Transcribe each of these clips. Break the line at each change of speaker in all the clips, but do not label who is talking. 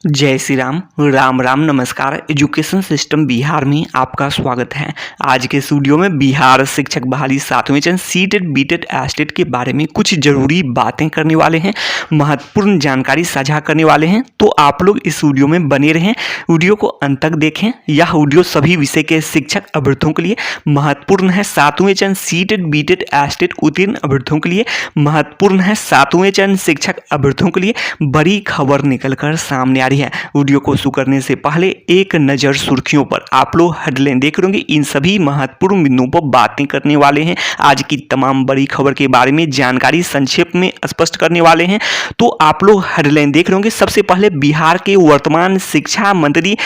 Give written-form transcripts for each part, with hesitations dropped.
जय श्री राम राम राम नमस्कार। Education system Bihar में आपका स्वागत है। आज के स्टूडियो में बिहार शिक्षक बहाली 7वें चरण सीटेट बीटेट एस्टेट के बारे में कुछ जरूरी बातें करने वाले हैं, महत्वपूर्ण जानकारी साझा करने वाले हैं। तो आप लोग इस वीडियो में बने रहें, वीडियो को अंत तक देखें। यह वीडियो सभी विषय के शिक्षक अभ्यर्थियों के लिए महत्वपूर्ण है। 7वें चरण सीटेट बीटेट एस्टेट उत्तीर्ण अभ्यर्थियों के लिए महत्वपूर्ण है। 7वें चरण शिक्षक अभ्यर्थियों के लिए बड़ी खबर निकल कर सामने आ है। वीडियो को शुरू करने से पहले एक नज़र सुर्खियों पर। आप लोग हेडलाइन देख रहे होंगे, इन सभी महत्वपूर्ण बिंदुओं पर बातें करने वाले हैं। आज की तमाम बड़ी खबर के बारे में जानकारी संक्षेप में स्पष्ट करने वाले हैं। तो आप लोग हेडलाइन देख रहे होंगे। सबसे पहले बिहार के वर्तमान शिक्षा मंत्री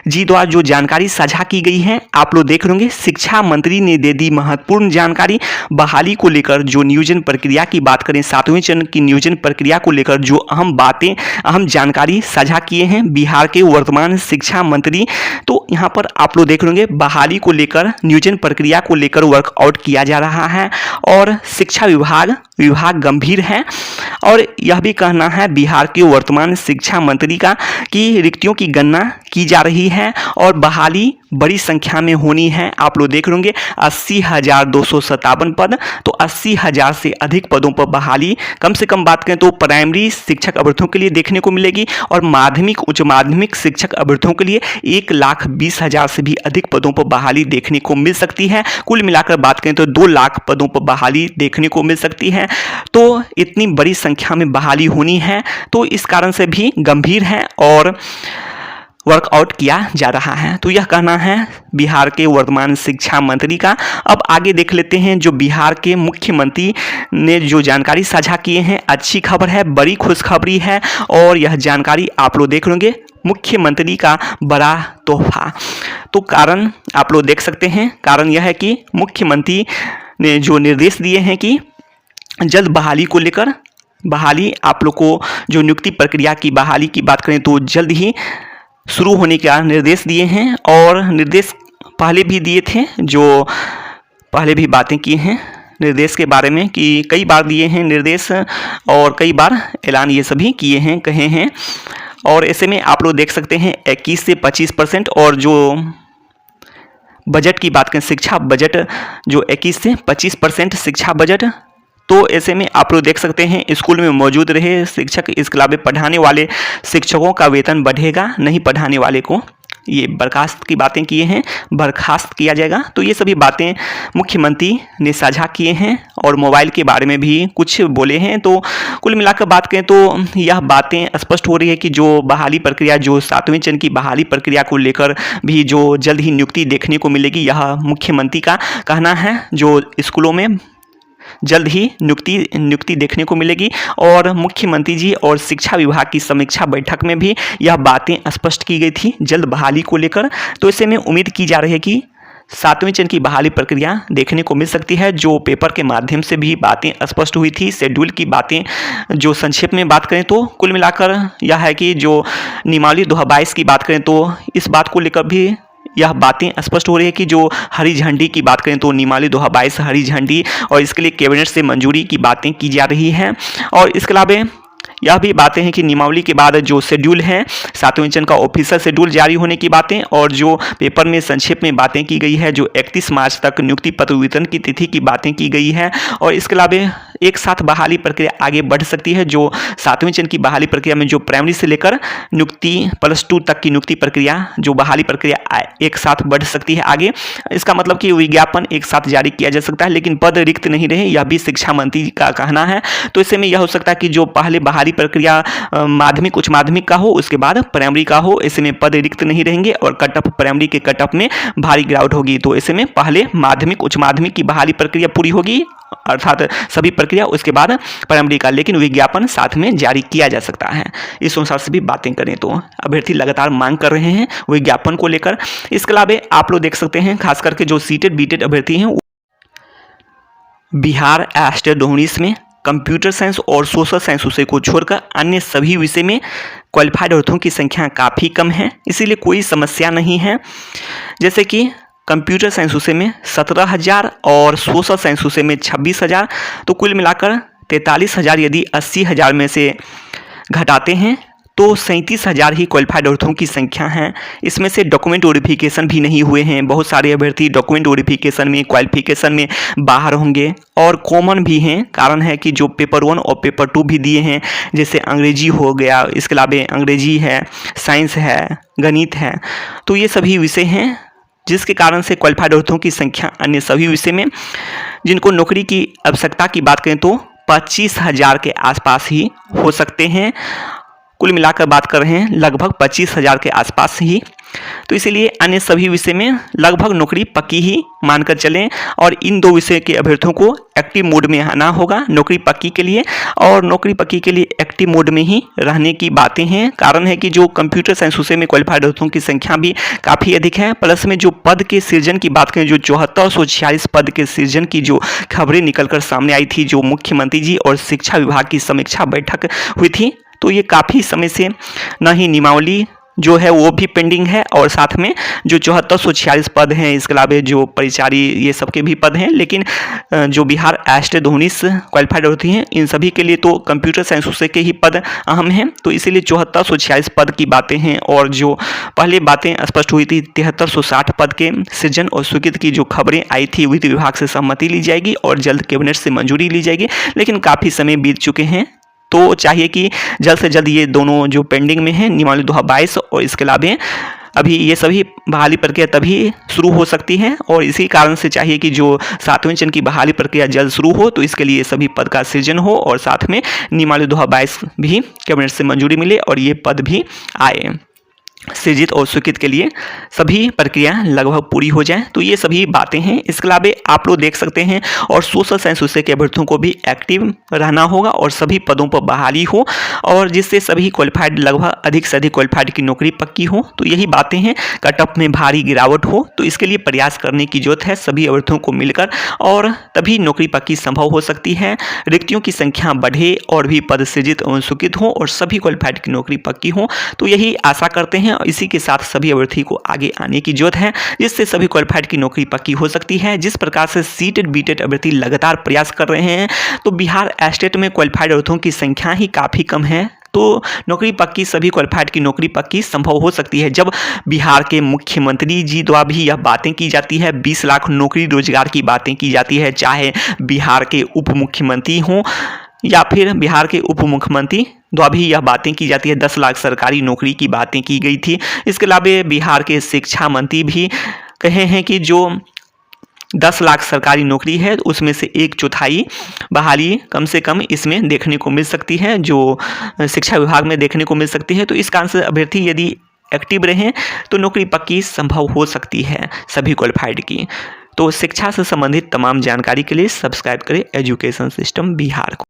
जी द्वारा जो जानकारी साझा की गई है, आप लोग देख रहे होंगे। शिक्षा मंत्री ने दे दी महत्वपूर्ण जानकारी बहाली को लेकर। जो नियोजन प्रक्रिया की बात करें, 7वें चरण की नियोजन प्रक्रिया को लेकर जो अहम जानकारी साझा किए हैं बिहार के वर्तमान शिक्षा मंत्री। तो यहाँ पर आप लोग देख लेंगे, बहाली को लेकर नियोजन प्रक्रिया को लेकर वर्कआउट किया जा रहा है और शिक्षा विभाग गंभीर है। और यह भी कहना है बिहार के वर्तमान शिक्षा मंत्री का कि रिक्तियों की गणना की जा रही है और बहाली बड़ी संख्या में होनी है। आप लोग देख लेंगे 80,257 पद, तो 80,000 से अधिक पदों पर बहाली कम से कम बात करें तो प्राइमरी शिक्षक अभ्यर्थियों के लिए देखने को मिलेगी और माध्यमिक उच्च माध्यमिक शिक्षक अभ्यर्थियों के लिए 1,20,000 से भी अधिक पदों पर बहाली देखने को मिल सकती है। कुल मिलाकर बात करें तो 2 लाख पदों पर बहाली देखने को मिल सकती है। तो इतनी बड़ी संख्या में बहाली होनी है, तो इस कारण से भी गंभीर है और वर्कआउट किया जा रहा है। तो यह कहना है बिहार के वर्तमान शिक्षा मंत्री का। अब आगे देख लेते हैं जो बिहार के मुख्यमंत्री ने जो जानकारी साझा किए हैं। अच्छी खबर है, बड़ी खुशखबरी है और यह जानकारी आप लोग देख लेंगे, मुख्यमंत्री का बड़ा तोहफा। तो कारण आप लोग देख सकते हैं। कारण यह है कि मुख्यमंत्री ने जो निर्देश दिए हैं कि जल्द बहाली को लेकर, बहाली आप लोग को जो नियुक्ति प्रक्रिया की बहाली की बात करें तो जल्द ही शुरू होने का निर्देश दिए हैं और निर्देश पहले भी दिए थे, जो पहले भी बातें की हैं निर्देश के बारे में कि कई बार दिए हैं निर्देश और कई बार ऐलान ये सभी किए हैं, कहे हैं। और ऐसे में आप लोग देख सकते हैं 21 से 25% और जो बजट की बात करें, शिक्षा बजट जो 21 से 25% शिक्षा बजट। तो ऐसे में आप लोग देख सकते हैं स्कूल में मौजूद रहे शिक्षक, इसके अलावा पढ़ाने वाले शिक्षकों का वेतन बढ़ेगा, नहीं पढ़ाने वाले को ये बर्खास्त की बातें किए हैं, बर्खास्त किया जाएगा। तो ये सभी बातें मुख्यमंत्री ने साझा किए हैं और मोबाइल के बारे में भी कुछ बोले हैं। तो कुल मिलाकर बात करें तो यह बातें स्पष्ट हो रही है कि जो बहाली प्रक्रिया, जो 7वें चरण की बहाली प्रक्रिया को लेकर भी जो जल्द ही नियुक्ति देखने को मिलेगी, यह मुख्यमंत्री का कहना है। जो स्कूलों में जल्द ही नियुक्ति देखने को मिलेगी और मुख्यमंत्री जी और शिक्षा विभाग की समीक्षा बैठक में भी यह बातें स्पष्ट की गई थी जल्द बहाली को लेकर। तो ऐसे में उम्मीद की जा रही है कि 7वें चरण की बहाली प्रक्रिया देखने को मिल सकती है। जो पेपर के माध्यम से भी बातें स्पष्ट हुई थी, शेड्यूल की बातें जो संक्षेप में बात करें तो कुल मिलाकर यह है कि जो नियमावली 2022 की बात करें तो इस बात को लेकर भी यह बातें स्पष्ट हो रही है कि जो हरी झंडी की बात करें तो नियमावली 2022 हरी झंडी और इसके लिए कैबिनेट से मंजूरी की बातें की जा रही हैं। और इसके अलावा यह भी बातें हैं कि नियमावली के बाद जो शेड्यूल है 7वें चरण का ऑफिशियल शेड्यूल जारी होने की बातें और जो पेपर में संक्षेप में बातें की गई है, जो 31 मार्च तक नियुक्ति पत्र वितरण की तिथि की बातें की गई है। और इसके अलावा एक साथ बहाली प्रक्रिया आगे बढ़ सकती है। जो 7वें चरण की बहाली प्रक्रिया में जो प्राइमरी से लेकर नियुक्ति +2 तक की नियुक्ति प्रक्रिया, जो बहाली प्रक्रिया एक साथ बढ़ सकती है आगे। इसका मतलब कि विज्ञापन एक साथ जारी किया जा सकता है, लेकिन पद रिक्त नहीं रहे, यह भी शिक्षा मंत्री का कहना है। तो इससे में यह हो सकता है कि जो पहले बहाली प्रक्रिया माध्यमिक उच्च माध्यमिक का हो, उसके बाद प्राइमरी का हो, ऐसे में पद रिक्त नहीं रहेंगे और कटअप प्राइमरी के कटअप में भारी गिरावट होगी। तो ऐसे में पहले माध्यमिक उच्च माध्यमिक की बहाली प्रक्रिया पूरी होगी, अर्थात सभी प्रक्रिया, उसके बाद प्राइमरी का, लेकिन विज्ञापन साथ में जारी किया जा सकता है। इस अनुसार से भी बातें करें तो अभ्यर्थी लगातार मांग कर रहे हैं विज्ञापन को लेकर। इसके अलावा आप लोग देख सकते हैं खास करके जो सीटेट बीटेट अभ्यर्थी हैं बिहार एस्टेट 19 में कंप्यूटर साइंस और सोशल साइंस विषय को छोड़कर अन्य सभी विषय में क्वालिफाइड अभ्यर्थियों की संख्या काफ़ी कम है, इसीलिए कोई समस्या नहीं है। जैसे कि कंप्यूटर साइंस विषय में 17,000 और सोशल साइंस विषय में 26,000, तो कुल मिलाकर 43,000 यदि 80,000 में से घटाते हैं तो 37,000 ही क्वालिफाइड अभ्यर्थियों की संख्या है। इसमें से डॉक्यूमेंट वेरिफिकेशन भी नहीं हुए हैं। बहुत सारे अभ्यर्थी डॉक्यूमेंट वेरिफिकेशन में, क्वालिफिकेशन में बाहर होंगे और कॉमन भी हैं। कारण है कि जो पेपर 1 और पेपर 2 भी दिए हैं, जैसे अंग्रेजी हो गया, इसके अलावा अंग्रेजी है, साइंस है, गणित है, तो ये सभी विषय हैं जिसके कारण से क्वालिफाइड अभ्यर्थियों की संख्या अन्य सभी विषय में जिनको नौकरी की आवश्यकता की बात करें तो 25,000 के आसपास ही हो सकते हैं। कुल मिलाकर बात कर रहे हैं लगभग 25,000 के आसपास ही। तो इसीलिए अन्य सभी विषय में लगभग नौकरी पक्की ही मानकर चलें और इन 2 विषय के अभ्यर्थियों को एक्टिव मोड में आना होगा नौकरी पक्की के लिए। और नौकरी पक्की के लिए एक्टिव मोड में ही रहने की बातें हैं। कारण है कि जो कंप्यूटर साइंस विषय में क्वालिफाइड अभ्यर्थियों की संख्या भी काफ़ी अधिक है। प्लस में जो पद के सृजन की बात करें, जो 7446 पद के सृजन की जो खबरें निकलकर सामने आई थी, जो मुख्यमंत्री जी और शिक्षा विभाग की समीक्षा बैठक हुई थी, तो ये काफ़ी समय से न ही नियमावली जो है वो भी पेंडिंग है और साथ में जो 7446 पद हैं, इसके अलावा जो परिचारी ये सब के भी पद हैं। लेकिन जो बिहार एस्टेट 19 क्वालिफाइड अभ्यर्थी हैं, इन सभी के लिए तो कंप्यूटर साइंस विषय के ही पद अहम हैं। तो इसीलिए 7446 पद की बातें हैं। और जो पहले बातें स्पष्ट हुई थी 7360 पद के सृजन और स्वीकृत की जो खबरें आई थी, वित्त विभाग से सहमति ली जाएगी और जल्द कैबिनेट से मंजूरी ली जाएगी। लेकिन काफ़ी समय बीत चुके हैं, तो चाहिए कि जल्द से जल्द ये दोनों जो पेंडिंग में हैं, नियमावली 2022 और इसके अलावा अभी ये सभी बहाली प्रक्रिया तभी शुरू हो सकती है। और इसी कारण से चाहिए कि जो 7वें चरण की बहाली प्रक्रिया जल्द शुरू हो, तो इसके लिए सभी पद का सृजन हो और साथ में नियमावली 2022 भी कैबिनेट से मंजूरी मिले और ये पद भी आए। सृजित और स्वीकृत के लिए सभी प्रक्रिया लगभग पूरी हो जाए। तो ये सभी बातें हैं। इसके अलावा आप लोग देख सकते हैं और सोशल साइंस विषय के अभ्यर्थियों को भी एक्टिव रहना होगा और सभी पदों पर बहाली हो और जिससे सभी क्वालिफाइड लगभग अधिक से अधिक क्वालिफाइड की नौकरी पक्की हो। तो यही बातें हैं। कट ऑफ में भारी गिरावट हो, तो इसके लिए प्रयास करने की जरूरत है सभी अभ्यर्थियों को मिलकर, और तभी नौकरी पक्की संभव हो सकती है। रिक्तियों की संख्या बढ़े और भी पद सृजित और स्वीकृत हो और सभी क्वालिफाइड की नौकरी पक्की हो। तो यही आशा करते हैं और इसी के साथ सभी अभ्यर्थी को आगे आने की जरूरत है, जिससे सभी क्वालिफाइड की नौकरी पक्की हो सकती है। जिस प्रकार से सीटेट बीटेट अभ्यर्थी लगातार प्रयास कर रहे हैं, तो बिहार एस्टेट में क्वालिफाइड अभ्यर्थियों की संख्या ही काफ़ी कम है। तो नौकरी पक्की, सभी क्वालिफाइड की नौकरी पक्की संभव हो सकती है जब बिहार के मुख्यमंत्री जी द्वारा भी यह बातें की जाती है। 20 लाख नौकरी रोजगार की बातें की जाती है, चाहे बिहार के उप मुख्यमंत्री हों या फिर बिहार के उप मुख्यमंत्री द्वारा भी यह बातें की जाती है। 10 लाख सरकारी नौकरी की बातें की गई थी। इसके अलावा बिहार के शिक्षा मंत्री भी कहे हैं कि जो 10 लाख सरकारी नौकरी है, उसमें से 1/4 बहाली कम से कम इसमें देखने को मिल सकती है, जो शिक्षा विभाग में देखने को मिल सकती है। तो इस कारण से अभ्यर्थी यदि एक्टिव रहें तो नौकरी पक्की संभव हो सकती है सभी क्वालिफाइड की। तो शिक्षा से संबंधित तमाम जानकारी के लिए सब्सक्राइब करें एजुकेशन सिस्टम बिहार को।